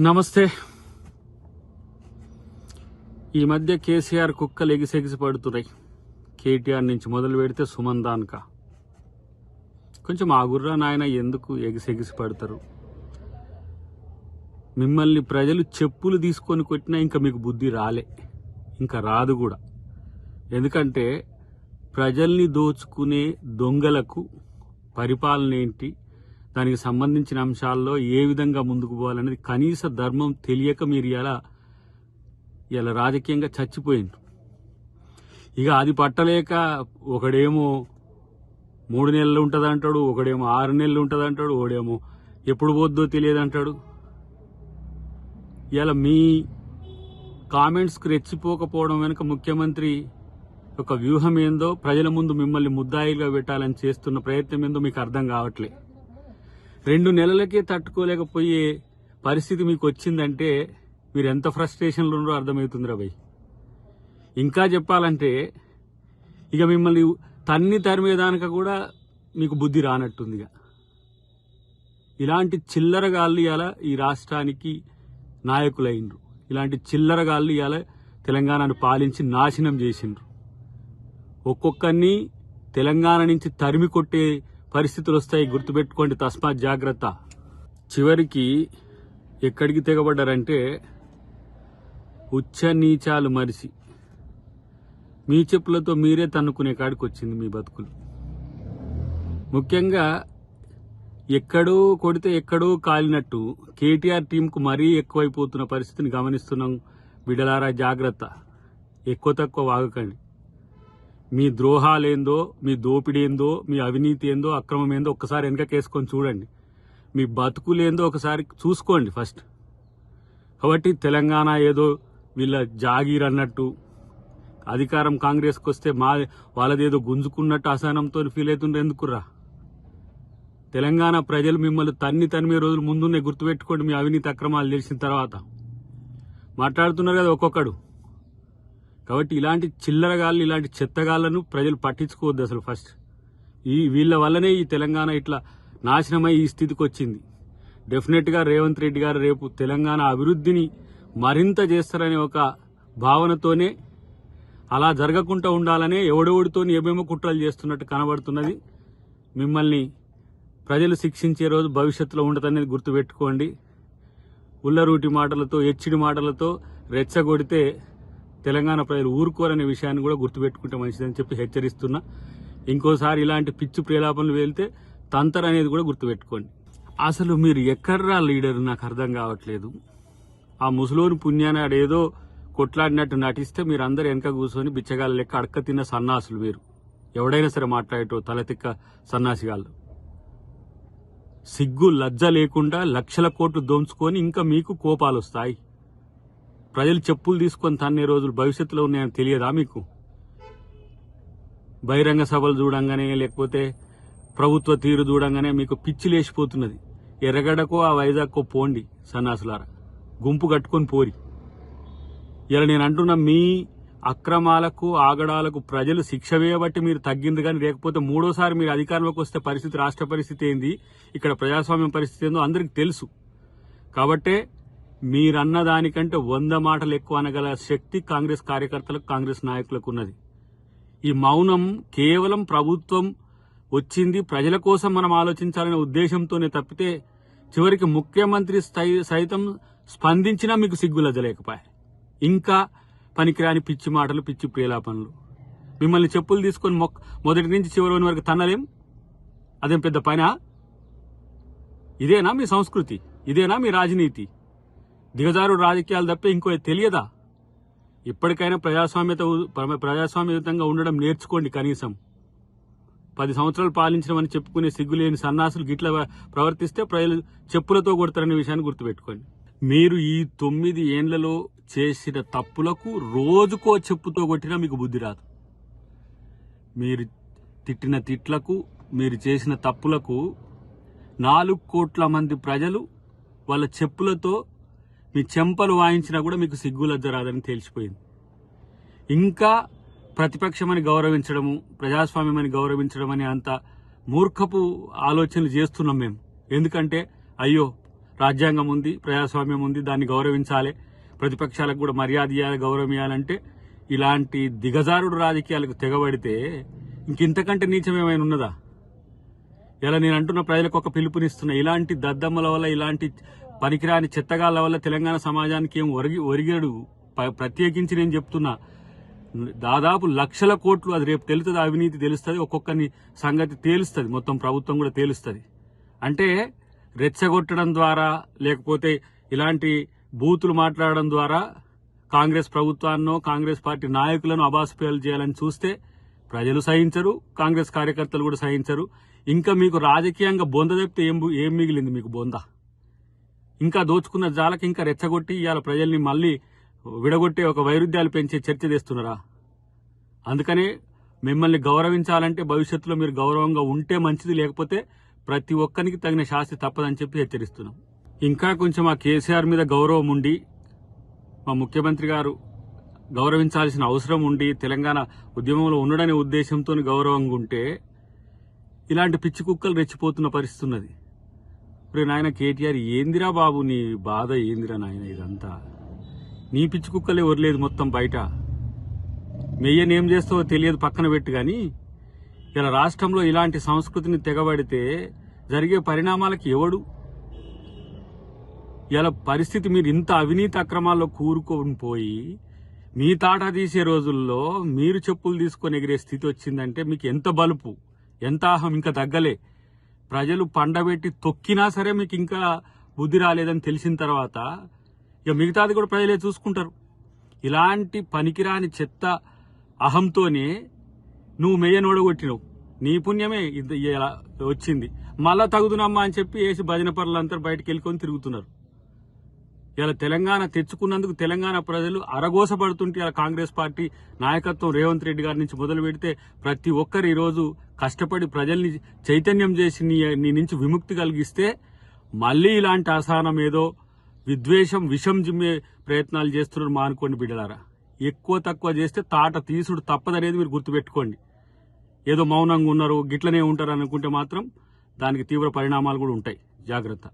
నమస్తే. ఈ మధ్య కేసీఆర్ కుక్కలు ఎగిసెగిసి పడుతున్నాయి. కేటీఆర్ నుంచి మొదలు పెడితే సుమన్ దాన్కా. కొంచెం ఆగుర్రా నాయన, ఎందుకు ఎగిసెగిసి పడతారు? మిమ్మల్ని ప్రజలు చెప్పులు తీసుకొని కొట్టినా ఇంకా మీకు బుద్ధి రాలే, ఇంకా రాదు కూడా. ఎందుకంటే ప్రజల్ని దోచుకునే దొంగలకు పరిపాలన ఏంటి, దానికి సంబంధించిన అంశాల్లో ఏ విధంగా ముందుకు పోవాలనేది కనీస ధర్మం తెలియక మీరు ఇలా రాజకీయంగా చచ్చిపోయింది. ఇక అది పట్టలేక ఒకడేమో 3 నెలలు ఉంటుంది అంటాడు, ఒకడేమో 6 నెలలు ఉంటుంది అంటాడు, ఒకడేమో ఎప్పుడు పోద్దో తెలియదు అంటాడు. ఇలా మీ కామెంట్స్కి రెచ్చిపోకపోవడం వెనుక ముఖ్యమంత్రి ఒక వ్యూహం ఏందో, ప్రజల ముందు మిమ్మల్ని ముద్దాయిలుగా పెట్టాలని చేస్తున్న ప్రయత్నం ఏందో మీకు అర్థం కావట్లే. 2 నెలలకే తట్టుకోలేకపోయే పరిస్థితి మీకు వచ్చిందంటే మీరు ఎంత ఫ్రస్ట్రేషన్లో ఉన్నారో అర్థమవుతుందిరా భయ్. ఇంకా చెప్పాలంటే ఇక మిమ్మల్ని తరిమేదానిక కూడా మీకు బుద్ధి రానట్టుందిగా. ఇలాంటి చిల్లరగాళ్ళు ఇవాళ ఈ రాష్ట్రానికి నాయకులైండ్రు. ఇలాంటి చిల్లరగాళ్ళు ఇవాళ తెలంగాణను పాలించి నాశనం చేసిండ్రు. ఒక్కొక్కరిని తెలంగాణ నుంచి తరిమి కొట్టే పరిస్థితులు వస్తాయి, గుర్తుపెట్టుకోండి. తస్మాత్ జాగ్రత్త. చివరికి ఎక్కడికి తెగబడ్డారంటే ఉచ్చ నీచాలు మరిచి మీ చెప్పులతో మీరే తన్నుకునే కాడికి వచ్చింది మీ బతుకులు. ముఖ్యంగా ఎక్కడో కొడితే ఎక్కడో కాలినట్టు కేటీఆర్ టీంకు మరీ ఎక్కువైపోతున్న పరిస్థితిని గమనిస్తున్నాం. బిడ్డలారా జాగ్రత్త, ఎక్కువ తక్కువ వాగకండి. మీ ద్రోహాలేందో, మీ దోపిడేందో, మీ అవినీతి ఏందో, అక్రమం ఏందో ఒక్కసారి వెనకకేసుకొని చూడండి. మీ బతుకులేందో ఒకసారి చూసుకోండి ఫస్ట్. కాబట్టి తెలంగాణ ఏదో వీళ్ళ జాగీర్ అన్నట్టు, అధికారం కాంగ్రెస్కి వస్తే వాళ్ళదేదో గుంజుకున్నట్టు అసహనంతో ఫీల్ అవుతుండ్రు. ఎందుకురా? తెలంగాణ ప్రజలు మిమ్మల్ని తన్మే రోజులు ముందునే, గుర్తుపెట్టుకోండి. మీ అవినీతి అక్రమాలు తెలిసిన తర్వాత మాట్లాడుతున్నారు కదా ఒక్కొక్కడు. కాబట్టి ఇలాంటి చిల్లరగాళ్ళు, ఇలాంటి చెత్తగాళ్లను ప్రజలు పట్టించుకోవద్దు అసలు ఫస్ట్. వీళ్ళ వల్లనే ఈ తెలంగాణ ఇట్లా నాశనమై ఈ స్థితికి వచ్చింది. డెఫినెట్గా రేవంత్ రెడ్డి గారు రేపు తెలంగాణ అభివృద్ధిని మరింత చేస్తారనే ఒక భావనతోనే, అలా జరగకుండా ఉండాలనే ఎవడెవడితో ఏమేమో కుట్రలు చేస్తున్నట్టు కనబడుతున్నది. మిమ్మల్ని ప్రజలు శిక్షించే రోజు భవిష్యత్తులో ఉండదనేది గుర్తుపెట్టుకోండి. ఉల్లరూటి మాటలతో, ఎచ్చిడి మాటలతో రెచ్చగొడితే తెలంగాణ ప్రజలు ఊరుకోరనే విషయాన్ని కూడా గుర్తుపెట్టుకుంటే మంచిదని చెప్పి హెచ్చరిస్తున్నా. ఇంకోసారి ఇలాంటి పిచ్చి ప్రేలాపనలు వెళ్తే తంతర్ అనేది కూడా గుర్తుపెట్టుకోండి. అసలు మీరు ఎక్కడ్రా లీడర్ నాకు అర్థం కావట్లేదు. ఆ ముసలోని పుణ్యాన్ని ఆడేదో కొట్లాడినట్టు నటిస్తే మీరు అందరు వెనక కూర్చొని బిచ్చగాళ్ళ లెక్క అడక్క తిన్న సన్నాసులు మీరు. ఎవడైనా సరే మాట్లాడేటో తలతిక్క సన్నాసిగాళ్ళు. సిగ్గు లజ్జ లేకుండా లక్షల కోట్లు దోంచుకొని ఇంకా మీకు కోపాలు వస్తాయి. ప్రజలు చెప్పులు తీసుకొని తన్నే రోజులు భవిష్యత్తులో ఉన్నాయని తెలియదా మీకు? బహిరంగ సభలు చూడంగానే, లేకపోతే ప్రభుత్వ తీరు చూడంగానే మీకు పిచ్చి లేచిపోతున్నది. ఎర్రగడ్డకో ఆ వైజాగ్కో పోండి సన్నాసులారా, గుంపు కట్టుకొని పోరి. ఇలా నేను అంటున్నా, మీ అక్రమాలకు ఆగడాలకు ప్రజలు శిక్ష వేయబట్టి మీరు తగ్గింది. కానీ లేకపోతే మూడోసారి మీరు అధికారంలోకి వస్తే పరిస్థితి, రాష్ట్ర పరిస్థితి ఏంది, ఇక్కడ ప్రజాస్వామ్యం పరిస్థితి ఏందో అందరికి తెలుసు. కాబట్టే మీరన్న దానికంటే 100 మాటలు ఎక్కువ అనగల శక్తి కాంగ్రెస్ కార్యకర్తలకు, కాంగ్రెస్ నాయకులకు ఉన్నది. ఈ మౌనం కేవలం ప్రభుత్వం వచ్చింది ప్రజల కోసం మనం ఆలోచించాలనే ఉద్దేశంతోనే తప్పితే, చివరికి ముఖ్యమంత్రి సైతం స్పందించినా మీకు సిగ్గులజ్జలేకపోయాయి. ఇంకా పనికిరాని పిచ్చి మాటలు, పిచ్చి ప్రేలాపనలు. మిమ్మల్ని చెప్పులు తీసుకొని మొదటి నుంచి చివరి వరకు తన్నలేం. అదేం పెద్ద పనా? ఇదేనా మీ సంస్కృతి? ఇదేనా మీ రాజనీతి? దిగజారు రాజకీయాలు తప్పే ఇంకో తెలియదా? ఇప్పటికైనా ప్రజాస్వామ్యయుతంగా ఉండడం నేర్చుకోండి. కనీసం 10 సంవత్సరాలు పాలించడమని చెప్పుకునే సిగ్గులేని సన్నాసులు గిట్లా ప్రవర్తిస్తే ప్రజలు చెప్పులతో కొడతారనే విషయాన్ని గుర్తుపెట్టుకోండి. మీరు ఈ 9 ఏండ్లలో చేసిన తప్పులకు రోజుకో చెప్పుతో కొట్టినా మీకు బుద్ధి రాదు. మీరు తిట్టిన తిట్లకు, మీరు చేసిన తప్పులకు 4 కోట్ల మంది ప్రజలు వాళ్ళ చెప్పులతో మీ చెంపలు వాయించినా కూడా మీకు సిగ్గులజ్జ రాదని తెలిసిపోయింది. ఇంకా ప్రతిపక్షమని గౌరవించడము, ప్రజాస్వామ్యమని గౌరవించడం అనే అంత మూర్ఖపు ఆలోచనలు చేస్తున్నాం మేము. ఎందుకంటే అయ్యో రాజ్యాంగం ఉంది, ప్రజాస్వామ్యం ఉంది, దాన్ని గౌరవించాలి, ప్రతిపక్షాలకు కూడా మర్యాద ఇవ్వాలి, గౌరవం ఇవ్వాలంటే ఇలాంటి దిగజారుడు రాజకీయాలకు తెగబడితే ఇంకింతకంటే నీచం ఏమైనా ఉన్నదా? ఇలా నేను అంటున్న ప్రజలకు ఒక పిలుపునిస్తున్నా, ఇలాంటి దద్దమ్మల వల్ల, ఇలాంటి పనికిరాని చెత్తగాళ్ల వల్ల తెలంగాణ సమాజానికి ఏం ఒరిగాడు. ప్రత్యేకించి నేను చెప్తున్నా, దాదాపు లక్షల కోట్లు, అది రేపు తెలుస్తుంది, అవినీతి తెలుస్తుంది, ఒక్కొక్కని సంగతి తేలుస్తుంది, మొత్తం ప్రభుత్వం కూడా తేలుస్తుంది. అంటే రెచ్చగొట్టడం ద్వారా, లేకపోతే ఇలాంటి బూతులు మాట్లాడడం ద్వారా కాంగ్రెస్ ప్రభుత్వాన్నో కాంగ్రెస్ పార్టీ నాయకులను అబాస్పేలు చేయాలని చూస్తే ప్రజలు సహించరు, కాంగ్రెస్ కార్యకర్తలు కూడా సహించరు. ఇంకా మీకు రాజకీయంగా బొంద చెప్తే ఏం మిగిలింది మీకు బొంద? ఇంకా దోచుకున్న జాలకి ఇంకా రెచ్చగొట్టి ఇవాళ ప్రజల్ని మళ్ళీ విడగొట్టే ఒక వైరుధ్యాలు పెంచే చర్చ చేస్తున్నారా? అందుకనే మిమ్మల్ని గౌరవించాలంటే భవిష్యత్తులో మీరు గౌరవంగా ఉంటే మంచిది, లేకపోతే ప్రతి ఒక్కరికి తగిన శాస్తి తప్పదని చెప్పి హెచ్చరిస్తున్నాం. ఇంకా కొంచెం ఆ కేసీఆర్ మీద గౌరవం ఉండి, మా ముఖ్యమంత్రి గారు గౌరవించాల్సిన అవసరం ఉండి, తెలంగాణ ఉద్యమంలో ఉండడనే ఉద్దేశంతో గౌరవంగా ఉంటే ఇలాంటి పిచ్చి కుక్కలు రెచ్చిపోతున్న పరిస్థితి ఉన్నది. ఇప్పుడు నాయన కేటీఆర్, ఏందిరా బాబు నీ బాధ, ఏందిరా నాయన ఇదంతా? నీ పిచ్చి కుక్కలే వరలేదు మొత్తం బయట. మెయ్యనేం చేస్తావో తెలియదు, పక్కన పెట్టు. కానీ ఇలా రాష్ట్రంలో ఇలాంటి సంస్కృతిని తెగబడితే జరిగే పరిణామాలకి ఎవడు? ఇలా పరిస్థితి, మీరు ఇంత అవినీతి అక్రమాల్లో కూరుకొని పోయి మీ తాట తీసే రోజుల్లో మీరు చెప్పులు తీసుకొని ఎగిరే స్థితి వచ్చిందంటే మీకు ఎంత బలుపు, ఎంత అహం, ఇంకా తగ్గలే. ప్రజలు పండబెట్టి తొక్కినా సరే మీకు ఇంకా బుద్ధి రాలేదని తెలిసిన తర్వాత ఇక మిగతాది కూడా ప్రజలే చూసుకుంటారు. ఇలాంటి పనికిరాని చెత్త అహంతోనే నువ్వు మెయ్యనోడగొట్టినవు, నీ పుణ్యమే ఇలా వచ్చింది. మళ్ళా తగుదునమ్మా అని చెప్పి వేసి భజన పరులంతా బయటకు వెళ్ళుకొని తిరుగుతున్నారు. ఇలా తెలంగాణ తెచ్చుకున్నందుకు తెలంగాణ ప్రజలు అరగోసపడుతుంటే ఇలా కాంగ్రెస్ పార్టీ నాయకత్వం రేవంత్ రెడ్డి గారి నుంచి మొదలు పెడితే ప్రతి ఒక్కరు ఈరోజు కష్టపడి ప్రజల్ని చైతన్యం చేసి నీ నుంచి విముక్తి కలిగిస్తే మళ్ళీ ఇలాంటి అసహనం ఏదో విద్వేషం విషం జిమ్మే ప్రయత్నాలు చేస్తున్నారు. మానుకోండి బిడ్డలారా, ఎక్కువ తక్కువ చేస్తే తాట తీసుడు తప్పదనేది మీరు గుర్తుపెట్టుకోండి. ఏదో మౌనంగా ఉన్నారు, గిట్లనే ఉంటారు అనుకుంటే మాత్రం దానికి తీవ్ర పరిణామాలు కూడా ఉంటాయి. జాగ్రత్త.